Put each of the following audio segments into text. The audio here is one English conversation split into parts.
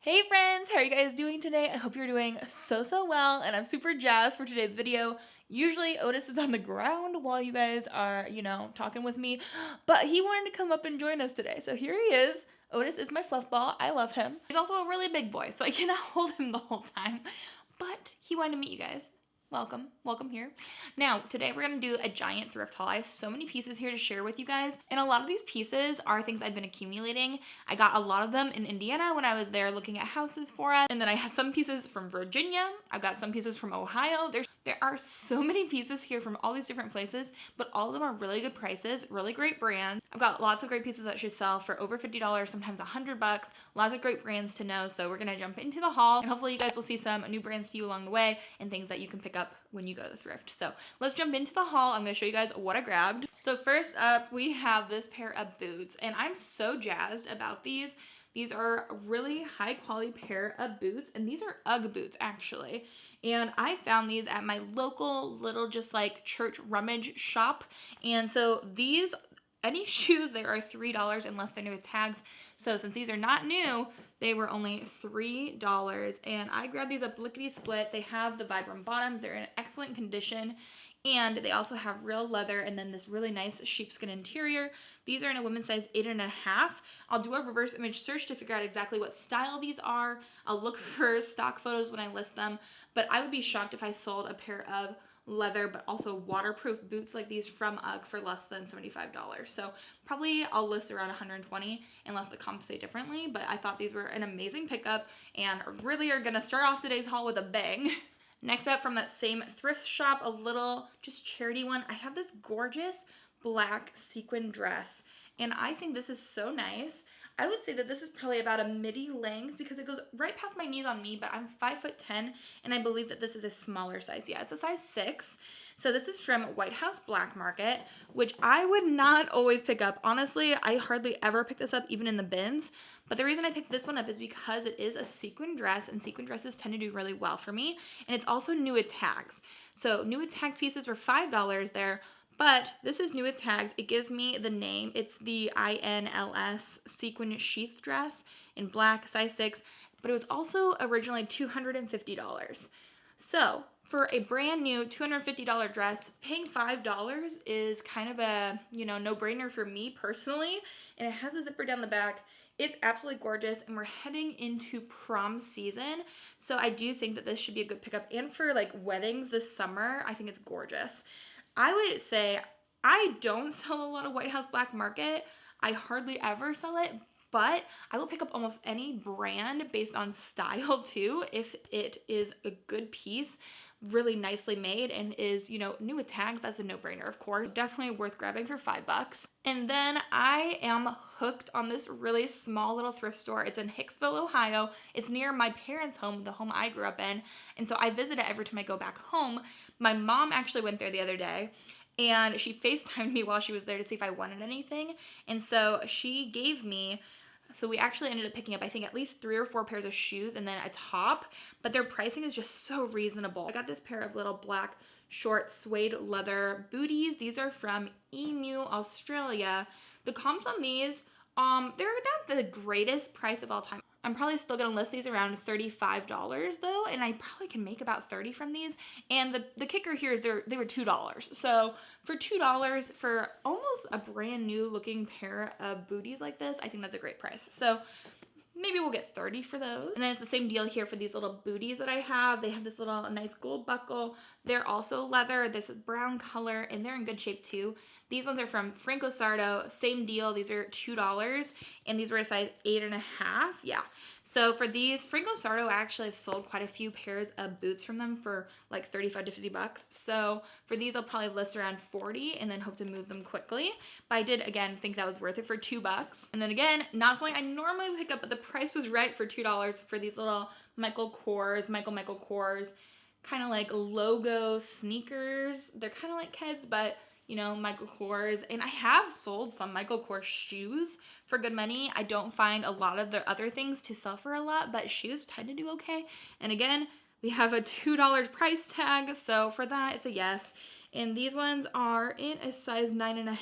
Hey friends, how are you guys doing today? I hope you're doing so well, and I'm super jazzed for today's video. Usually Otis is on the ground while you guys are, talking with me, but he wanted to come up and join us today. So here he is. Otis is my fluff ball. I love him. He's also a really big boy, so I cannot hold him the whole time, but he wanted to meet you guys. Welcome here. Now, today we're gonna do a giant thrift haul. I have so many pieces here to share with you guys, and a lot of these pieces are things I've been accumulating. I got a lot of them in Indiana when I was there looking at houses for us, and then I have some pieces from Virginia. I've got some pieces from Ohio. There are so many pieces here from all these different places, but all of them are really good prices, really great brands. I've got lots of great pieces that should sell for over $50, sometimes $100. Lots of great brands to know, so we're gonna jump into the haul, and hopefully you guys will see some new brands to you along the way and things that you can pick up when you go to the thrift. So let's jump into the haul. I'm gonna show you guys what I grabbed. So first up, we have this pair of boots, and I'm so jazzed about these. These are a really high quality pair of boots, and these are UGG boots actually. And I found these at my local little just like church rummage shop. And so these, any shoes there are $3 unless they're new with tags. So since these are not new, they were only $3. And I grabbed these up lickety split. They have the Vibram bottoms. They're in excellent condition. And they also have real leather and then this really nice sheepskin interior. These are in a women's size 8.5. I'll do a reverse image search to figure out exactly what style these are. I'll look for stock photos when I list them, but I would be shocked if I sold a pair of leather but also waterproof boots like these from UGG for less than $75. So probably I'll list around $120 unless the comps say differently, but I thought these were an amazing pickup and really are gonna start off today's haul with a bang. Next up, from that same thrift shop, a little just charity one, I have this gorgeous black sequin dress, and I think this is so nice. I would say that this is probably about a midi length because it goes right past my knees on me, but I'm 5'10", and I believe that this is a smaller size. Yeah, it's a size 6. So this is from White House Black Market, which I would not always pick up. Honestly, I hardly ever pick this up, even in the bins. But the reason I picked this one up is because it is a sequin dress, and sequin dresses tend to do really well for me. And it's also new with tags. So new with tags pieces were $5 there, but this is new with tags. It gives me the name. It's the INLS sequin sheath dress in black, size 6, but it was also originally $250. So for a brand new $250 dress, paying $5 is kind of a, no-brainer for me personally. And it has a zipper down the back. It's absolutely gorgeous, and we're heading into prom season. So I do think that this should be a good pickup. And for like weddings this summer, I think it's gorgeous. I would say I don't sell a lot of White House Black Market. I hardly ever sell it, but I will pick up almost any brand based on style too if it is a good piece, really nicely made, and is, new with tags. That's a no-brainer, of course. Definitely worth grabbing for $5. And then I am hooked on this really small little thrift store. It's in Hicksville, Ohio. It's near my parents' home, the home I grew up in. And so I visit it every time I go back home. My mom actually went there the other day, and she FaceTimed me while she was there to see if I wanted anything. And so she gave me, so we actually ended up picking up, I think, at least 3 or 4 pairs of shoes and then a top, but their pricing is just so reasonable. I got this pair of little black short suede leather booties. These are from Emu, Australia. The comps on these, they're not the greatest price of all time. I'm probably still gonna list these around $35 though, and I probably can make about 30 from these. And the kicker here is they were $2. So for $2 for almost a brand new looking pair of booties like this, I think that's a great price. So maybe we'll get 30 for those. And then it's the same deal here for these little booties that I have. They have this little nice gold buckle. They're also leather. This is brown color, and they're in good shape too. These ones are from Franco Sardo. Same deal. These are $2, and these were a size 8.5. Yeah. So for these, Franco Sardo actually have sold quite a few pairs of boots from them for like $35 to $50. So for these, I'll probably list around 40 and then hope to move them quickly. But I did, again, think that was worth it for $2. And then again, not something I normally would pick up, but the price was right for $2 for these little Michael Kors, kind of like logo sneakers. They're kind of like Keds, but Michael Kors. And I have sold some Michael Kors shoes for good money. I don't find a lot of their other things to sell for a lot, but shoes tend to do okay. And again, we have a $2 price tag, so for that, it's a yes. And these ones are in a size 9.5,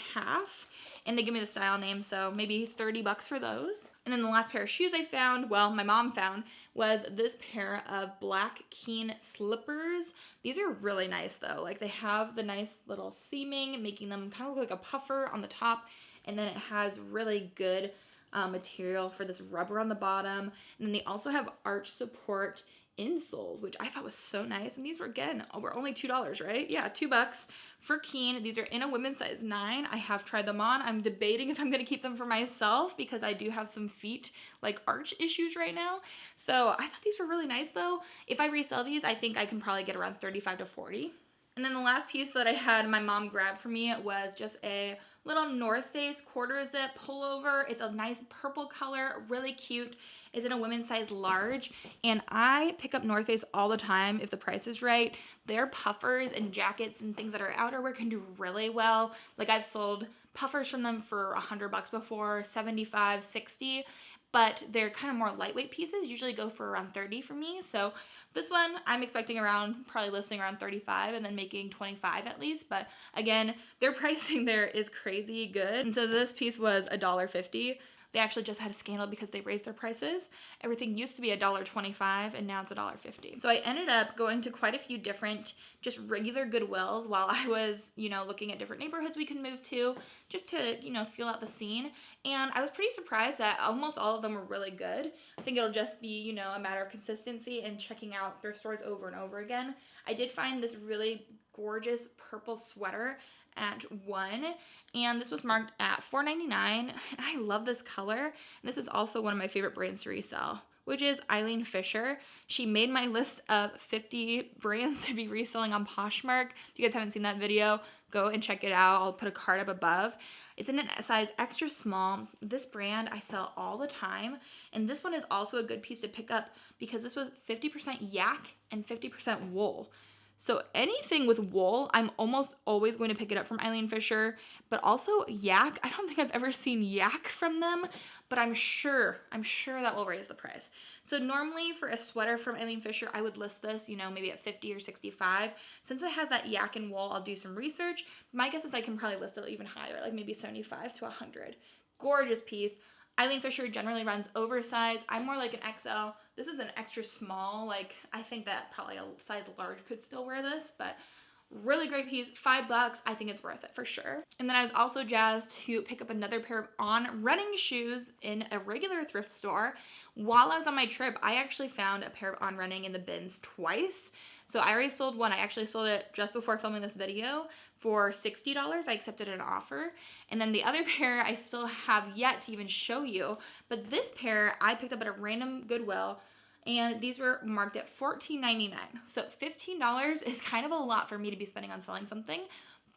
and they give me the style name, so maybe $30 for those. And then the last pair of shoes I found, well, my mom found, was this pair of black Keen slippers. These are really nice though. Like they have the nice little seaming, making them kind of look like a puffer on the top. And then it has really good material for this rubber on the bottom. And then they also have arch support insoles, which I thought was so nice. And these were, again, were only $2, right? Yeah, $2 for Keen. These are in a women's size 9. I have tried them on. I'm debating if I'm going to keep them for myself because I do have some feet like arch issues right now. So I thought these were really nice though. If I resell these, I think I can probably get around 35 to 40. And then the last piece that I had my mom grab for me was just a little North Face quarter zip pullover. It's a nice purple color, really cute. It's in a women's size large, and I pick up North Face all the time if the price is right. Their puffers and jackets and things that are outerwear can do really well. Like I've sold puffers from them for $100 before, 75, 60. But they're kind of more lightweight pieces, usually go for around 30 for me. So this one I'm expecting around, probably listing around 35 and then making 25 at least. But again, their pricing there is crazy good. And so this piece was $1.50. They actually just had a scandal because they raised their prices. Everything used to be $1.25 and now it's $1.50. So I ended up going to quite a few different just regular Goodwills while I was, looking at different neighborhoods we could move to just to, feel out the scene. And I was pretty surprised that almost all of them were really good. I think it'll just be, a matter of consistency and checking out their stores over and over again. I did find this really gorgeous purple sweater at 1, and this was marked at $4.99, and I love this color. And this is also one of my favorite brands to resell, which is Eileen Fisher. She made my list of 50 brands to be reselling on Poshmark. If you guys haven't seen that video, go and check it out. I'll put a card up above. It's in a size extra small. This brand I sell all the time, and this one is also a good piece to pick up because this was 50% yak and 50% wool. So anything with wool, I'm almost always going to pick it up from Eileen Fisher, but also yak. I don't think I've ever seen yak from them, but I'm sure that will raise the price. So normally for a sweater from Eileen Fisher, I would list this, maybe at 50 or 65. Since it has that yak and wool, I'll do some research. My guess is I can probably list it even higher, like maybe 75 to 100. Gorgeous piece. Eileen Fisher generally runs oversized. I'm more like an XL. This is an extra small. Like I think that probably a size large could still wear this, but really great piece. $5. I think it's worth it for sure. And then I was also jazzed to pick up another pair of On running shoes in a regular thrift store. While I was on my trip, I actually found a pair of On running in the bins twice. So I already sold one. I actually sold it just before filming this video for $60. I accepted an offer. And then the other pair I still have yet to even show you. But this pair I picked up at a random Goodwill, and these were marked at $14.99. So $15 is kind of a lot for me to be spending on selling something.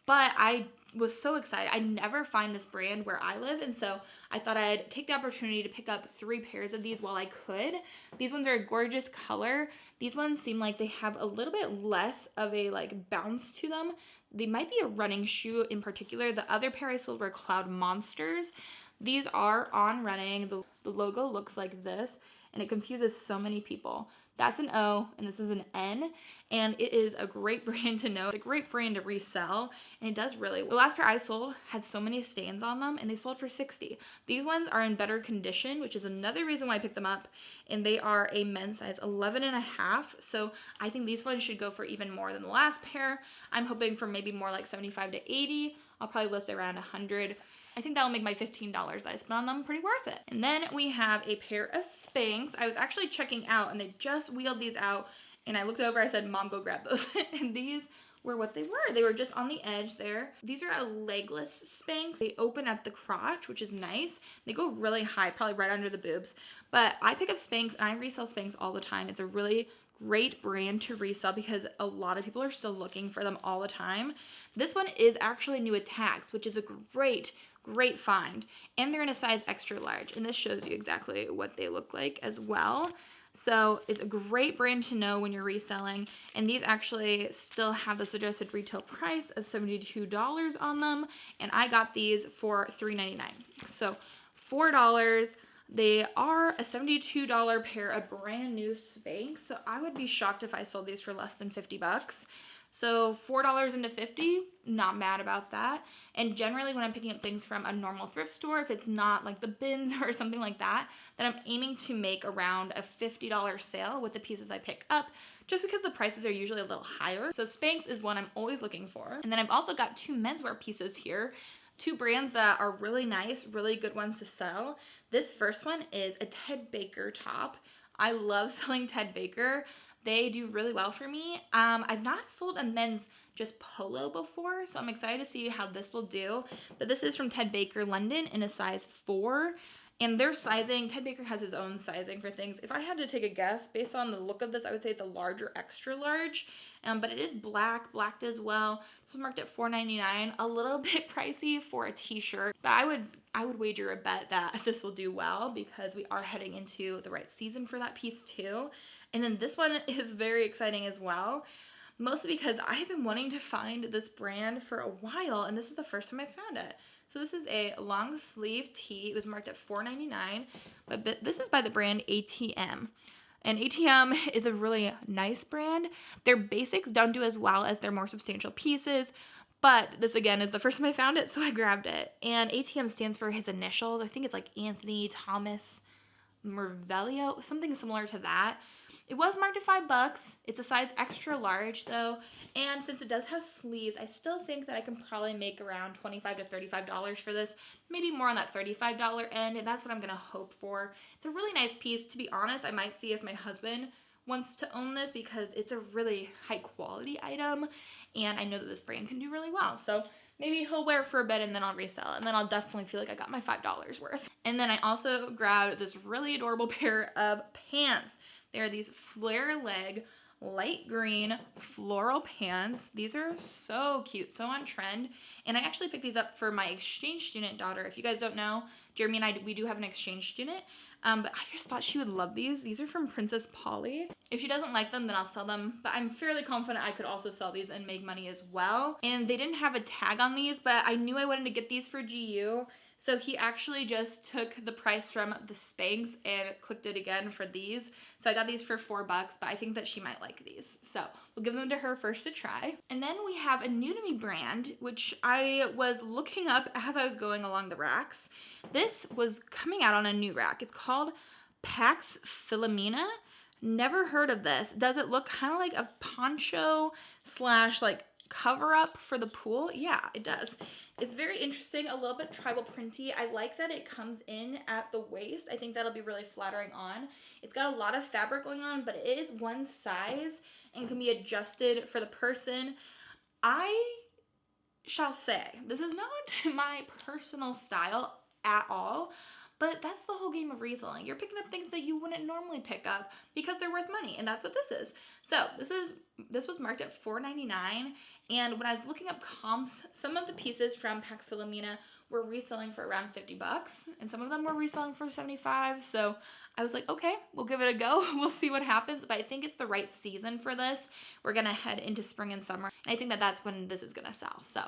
But I was so excited. I never find this brand where I live, and so I thought I'd take the opportunity to pick up 3 pairs of these while I could. These ones are a gorgeous color. These ones seem like they have a little bit less of a bounce to them. They might be a running shoe in particular. The other pair I sold were Cloud Monsters. These are On running. The logo looks like this, and it confuses so many people. That's an O, and this is an N, and it is a great brand to know. It's a great brand to resell, and it does really well. The last pair I sold had so many stains on them, and they sold for $60. These ones are in better condition, which is another reason why I picked them up, and they are a men's size 11.5, so I think these ones should go for even more than the last pair. I'm hoping for maybe more like 75 to 80. I'll probably list around 100. I think that'll make my $15 that I spent on them pretty worth it. And then we have a pair of Spanx. I was actually checking out and they just wheeled these out, and I looked over, I said, Mom, go grab those. And these were what they were. They were just on the edge there. These are a legless Spanx. They open at the crotch, which is nice. They go really high, probably right under the boobs. But I pick up Spanx and I resell Spanx all the time. It's a really great brand to resell because a lot of people are still looking for them all the time. This one is actually new at tags, which is a great find, and they're in a size extra large, and this shows you exactly what they look like as well. So it's a great brand to know when you're reselling, and these actually still have the suggested retail price of $72 on them, and I got these for $3.99. So $4. They are a $72 pair of brand new Spanx, so I would be shocked if I sold these for less than $50. So $4 into 50, not mad about that. And generally when I'm picking up things from a normal thrift store, if it's not like the bins or something like that, then I'm aiming to make around a $50 sale with the pieces I pick up, just because the prices are usually a little higher. So Spanx is one I'm always looking for. And then I've also got 2 menswear pieces here, 2 brands that are really nice, really good ones to sell. This first one is a Ted Baker top. I love selling Ted Baker. They do really well for me. I've not sold a men's just polo before, so I'm excited to see how this will do. But this is from Ted Baker London in a size 4. And their sizing, Ted Baker has his own sizing for things. If I had to take a guess, based on the look of this, I would say it's a large or extra large. But it is blacked as well. This was marked at $4.99, a little bit pricey for a t-shirt. But I would wager a bet that this will do well because we are heading into the right season for that piece too. And then this one is very exciting as well, mostly because I have been wanting to find this brand for a while, and this is the first time I found it. So this is a long sleeve tee. It was marked at $4.99, but this is by the brand ATM. And ATM is a really nice brand. Their basics don't do as well as their more substantial pieces, but this again is the first time I found it, so I grabbed it. And ATM stands for his initials. I think it's like Anthony Thomas Mervelio, something similar to that. It was marked at $5. It's a size extra large though, and since it does have sleeves, I still think that I can probably make around $25 to $35 for this, maybe more on that $35 end, and that's what I'm gonna hope for. It's a really nice piece. To be honest, I might see if my husband wants to own this because it's a really high quality item, and I know that this brand can do really well. So maybe he'll wear it for a bit and then I'll resell it, and then I'll definitely feel like I got my $5 worth. And then I also grabbed this really adorable pair of pants. They are these flare leg, light green floral pants. These are so cute, so on trend. And I actually picked these up for my exchange student daughter. If you guys don't know, Jeremy and I, we do have an exchange student. But I just thought she would love these. These are from Princess Polly. If she doesn't like them, then I'll sell them. But I'm fairly confident I could also sell these and make money as well. And they didn't have a tag on these, but I knew I wanted to get these for GU. So he actually just took the price from the Spanx and clicked it again for these. So I got these for $4, but I think that she might like these. So we'll give them to her first to try. And then we have a new to me brand, which I was looking up as I was going along the racks. This was coming out on a new rack. It's called Pax Philomena. Never heard of this. Does it look kind of like a poncho slash like cover up for the pool? Yeah, it does. It's very interesting, a little bit tribal printy. I like that it comes in at the waist. I think that'll be really flattering on. It's got a lot of fabric going on, but it is one size and can be adjusted for the person. I shall say, this is not my personal style at all, but that's the whole game of reselling. You're picking up things that you wouldn't normally pick up because they're worth money, and that's what this is. So this was marked at $4.99, and when I was looking up comps, some of the pieces from Pax Philomena were reselling for around $50, and some of them were reselling for $75. So I was like, okay, we'll give it a go. We'll see what happens, but I think it's the right season for this. We're gonna head into spring and summer, and I think that that's when this is gonna sell. So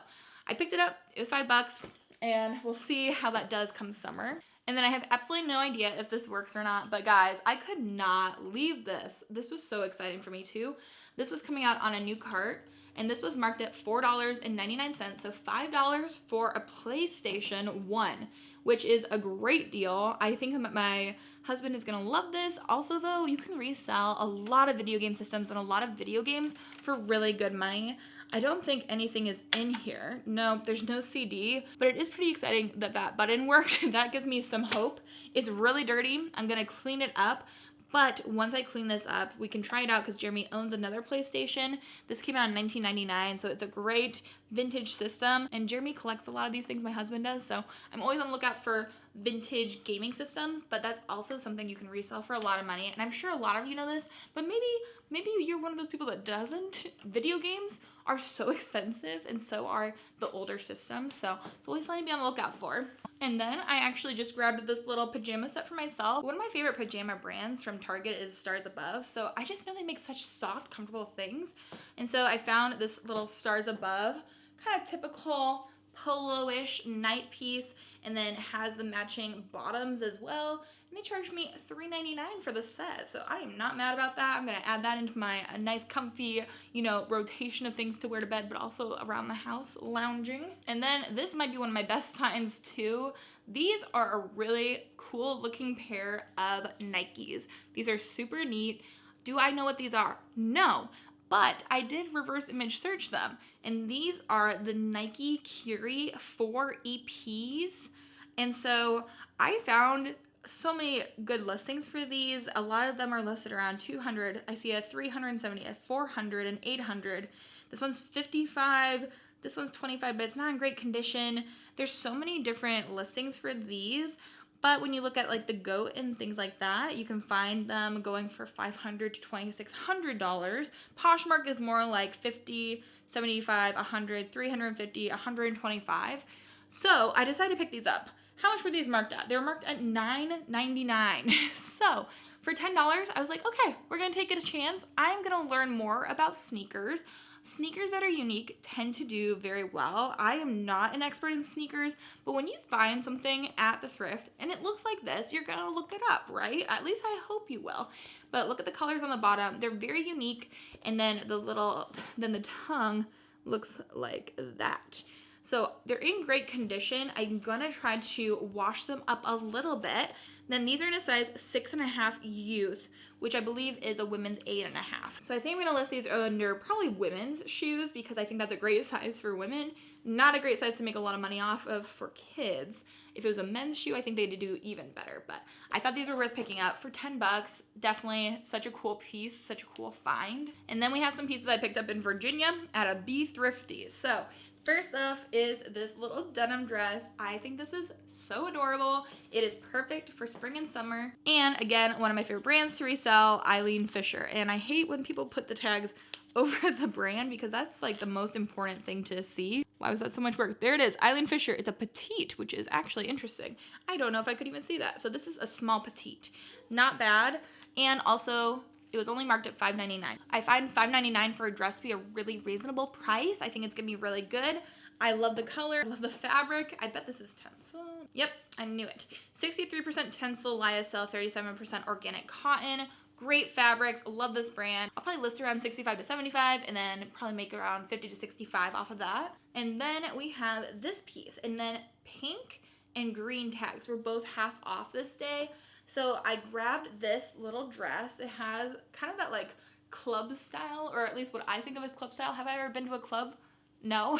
I picked it up. It was $5, and we'll see how that does come summer. And then I have absolutely no idea if this works or not, but guys, I could not leave this. This was so exciting for me too. This was coming out on a new cart, and this was marked at $4.99, so $5 for a PlayStation 1, which is a great deal. I think my husband is gonna love this. Also though, you can resell a lot of video game systems and a lot of video games for really good money. I don't think anything is in here. No, there's no CD, but it is pretty exciting that that button worked. That gives me some hope. It's really dirty. I'm gonna clean it up, but once I clean this up, we can try it out because Jeremy owns another PlayStation. This came out in 1999, so it's a great vintage system, and Jeremy collects a lot of these things, my husband does, so I'm always on the lookout for vintage gaming systems, but that's also something you can resell for a lot of money, and I'm sure a lot of you know this, but maybe you're one of those people that doesn't. Video games are so expensive, and so are the older systems, so it's always something to be on the lookout for. And then I actually just grabbed this little pajama set for myself. One of my favorite pajama brands from Target is Stars Above, so I just know they make such soft, comfortable things, and so I found this little Stars Above, kind of typical polo-ish night piece, and then has the matching bottoms as well. And they charged me $3.99 for the set, so I am not mad about that. I'm gonna add that into my nice comfy, you know, rotation of things to wear to bed, but also around the house lounging. And then this might be one of my best finds too. These are a really cool looking pair of Nikes. These are super neat. Do I know what these are? No, but I did reverse image search them. And these are the Nike Curie 4 EPs. And so I found so many good listings for these. A lot of them are listed around 200. I see a 370, a 400, and 800. This one's 55. This one's 25, but it's not in great condition. There's so many different listings for these, but when you look at like the GOAT and things like that, you can find them going for $500 to $2,600. Poshmark is more like 50, 75, 100, 350, 125. So I decided to pick these up. How much were these marked at? They were marked at $9.99. So for $10, I was like, okay, we're gonna take it a chance. I'm gonna learn more about sneakers. Sneakers that are unique tend to do very well. I am not an expert in sneakers, but when you find something at the thrift and it looks like this, you're gonna look it up, right? At least I hope you will. But look at the colors on the bottom. They're very unique. And then the tongue looks like that. So they're in great condition. I'm gonna try to wash them up a little bit. Then these are in a size 6.5 youth, which I believe is a women's 8.5. So I think I'm gonna list these under probably women's shoes because I think that's a great size for women. Not a great size to make a lot of money off of for kids. If it was a men's shoe, I think they'd do even better. But I thought these were worth picking up for 10 bucks. Definitely such a cool piece, such a cool find. And then we have some pieces I picked up in Virginia at a B Thrifty. So first off is this little denim dress. I think this is so adorable. It is perfect for spring and summer. And again, one of my favorite brands to resell, Eileen Fisher. And I hate when people put the tags over the brand because that's like the most important thing to see. Why was that so much work? There it is, Eileen Fisher. It's a petite, which is actually interesting. I don't know if I could even see that. So this is a small petite. Not bad. And also, it was only marked at $5.99. I find $5.99 for a dress to be a really reasonable price. I think it's gonna be really good. I love the color, I love the fabric. I bet this is tencel. Yep, I knew it. 63% tencel, lyocell, 37% organic cotton. Great fabrics, love this brand. I'll probably list around 65 to 75 and then probably make around 50 to 65 off of that. And then we have this piece, and then pink and green tags were both half off this day. So I grabbed this little dress. It has kind of that like club style, or at least what I think of as club style. Have I ever been to a club? No.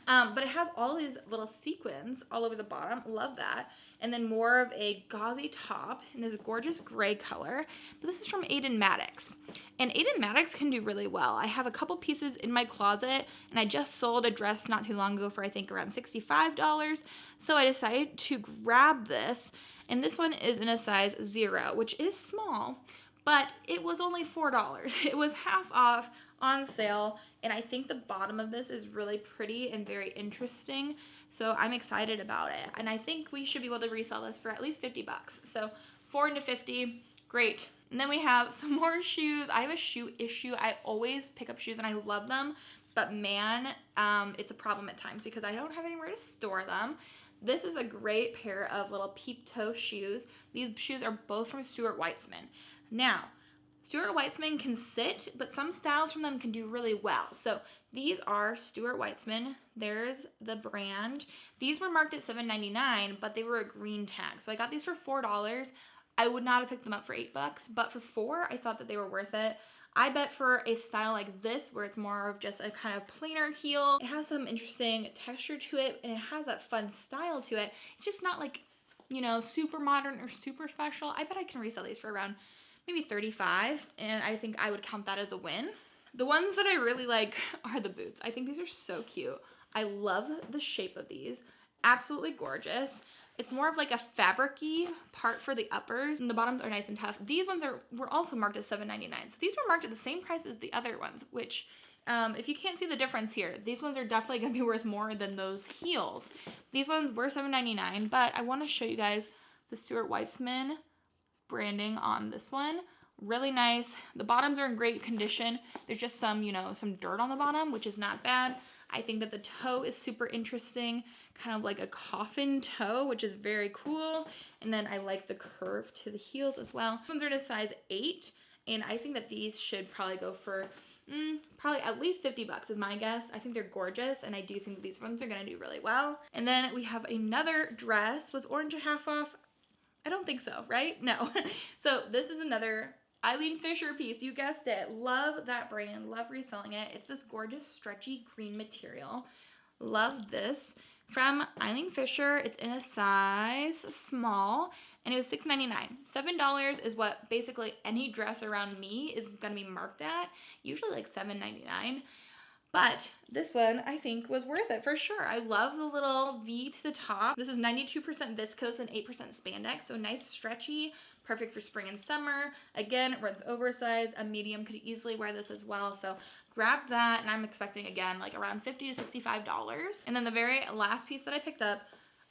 But it has all these little sequins all over the bottom. Love that. And then more of a gauzy top in this gorgeous gray color. But this is from Aiden Maddox. And Aiden Maddox can do really well. I have a couple pieces in my closet, and I just sold a dress not too long ago for I think around $65. So I decided to grab this. And this one is in a size 0, which is small, but it was only $4. It was half off on sale, and I think the bottom of this is really pretty and very interesting. So I'm excited about it, and I think we should be able to resell this for at least 50 bucks. So 4 into 50, great. And then we have some more shoes. I have a shoe issue. I always pick up shoes and I love them, but man, it's a problem at times because I don't have anywhere to store them. This is a great pair of little peep toe shoes. These shoes are both from Stuart Weitzman. Now, Stuart Weitzman can sit, but some styles from them can do really well. So these are Stuart Weitzman. There's the brand. These were marked at $7.99, but they were a green tag. So I got these for $4. I would not have picked them up for $8, but for $4, I thought that they were worth it. I bet for a style like this, where it's more of just a kind of plainer heel, it has some interesting texture to it, and it has that fun style to it. It's just not like, you know, super modern or super special. I bet I can resell these for around maybe $35, and I think I would count that as a win. The ones that I really like are the boots. I think these are so cute. I love the shape of these. Absolutely gorgeous. It's more of like a fabric-y part for the uppers, and the bottoms are nice and tough. These ones were also marked at $7.99. So these were marked at the same price as the other ones, which if you can't see the difference here, these ones are definitely gonna be worth more than those heels. These ones were $7.99, but I wanna show you guys the Stuart Weitzman branding on this one. Really nice. The bottoms are in great condition. There's just some, you know, some dirt on the bottom, which is not bad. I think that the toe is super interesting, kind of like a coffin toe, which is very cool. And then I like the curve to the heels as well. These ones are in a size 8, and I think that these should probably go for probably at least 50 bucks is my guess. I think they're gorgeous, and I do think that these ones are gonna do really well. And then we have another dress. Was orange a half off? I don't think so, right? No. So this is another Eileen Fisher piece. You guessed it. Love that brand. Love reselling it. It's this gorgeous stretchy green material. Love this. From Eileen Fisher. It's in a size small, and it was $6.99. $7 is what basically any dress around me is gonna be marked at. Usually like $7.99. But this one, I think, was worth it for sure. I love the little V to the top. This is 92% viscose and 8% spandex, so nice stretchy, perfect for spring and summer. Again, it runs oversized. A medium could easily wear this as well, so grab that, and I'm expecting, again, like around $50 to $65. And then the very last piece that I picked up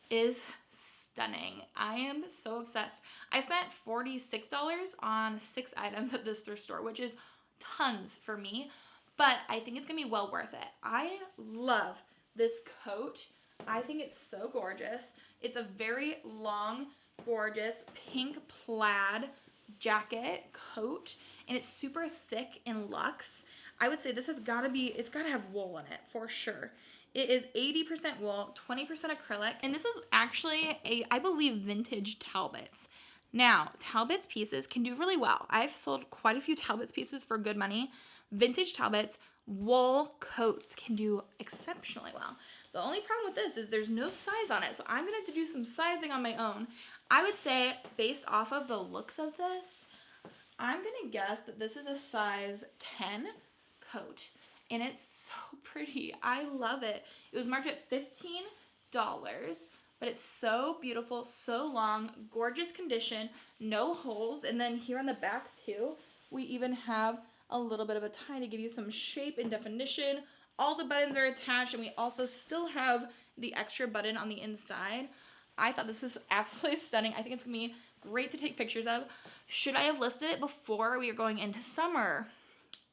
is stunning. I am so obsessed. I spent $46 on 6 items at this thrift store, which is tons for me. But I think it's gonna be well worth it. I love this coat. I think it's so gorgeous. It's a very long, gorgeous pink plaid jacket coat, and it's super thick and luxe. I would say this has gotta be, it's gotta have wool in it for sure. It is 80% wool, 20% acrylic, and this is actually I believe, vintage Talbots. Now, Talbots pieces can do really well. I've sold quite a few Talbots pieces for good money. Vintage Talbots wool coats can do exceptionally well. The only problem with this is there's no size on it, so I'm gonna have to do some sizing on my own. I would say, based off of the looks of this, I'm gonna guess that this is a size 10 coat, and it's so pretty. I love it. It was marked at $15, but it's so beautiful, so long, gorgeous condition, no holes, and then here on the back too, we even have a little bit of a tie to give you some shape and definition. All the buttons are attached, and we also still have the extra button on the inside. I thought this was absolutely stunning. I think it's gonna be great to take pictures of. Should I have listed it before we are going into summer?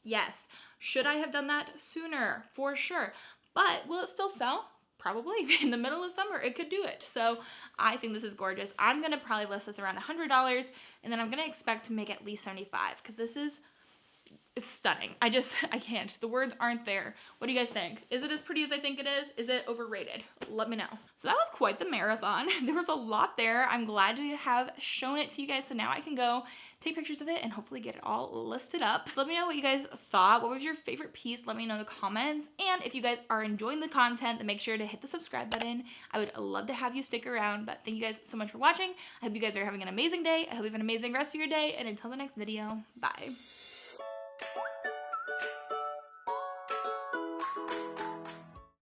Yes. Should I have done that sooner? For sure. But will it still sell? Probably. In the middle of summer, it could do it. So I think this is gorgeous. I'm gonna probably list this around $100, and then I'm gonna expect to make at least 75, because this is stunning. I can't. The words aren't there. What do you guys think? Is it as pretty as I think it is? Is it overrated? Let me know. So that was quite the marathon. There was a lot there. I'm glad to have shown it to you guys, so now I can go take pictures of it and hopefully get it all listed up. Let me know what you guys thought. What was your favorite piece? Let me know in the comments. And if you guys are enjoying the content, then make sure to hit the subscribe button. I would love to have you stick around, but thank you guys so much for watching. I hope you guys are having an amazing day. I hope you have an amazing rest of your day, and until the next video, bye.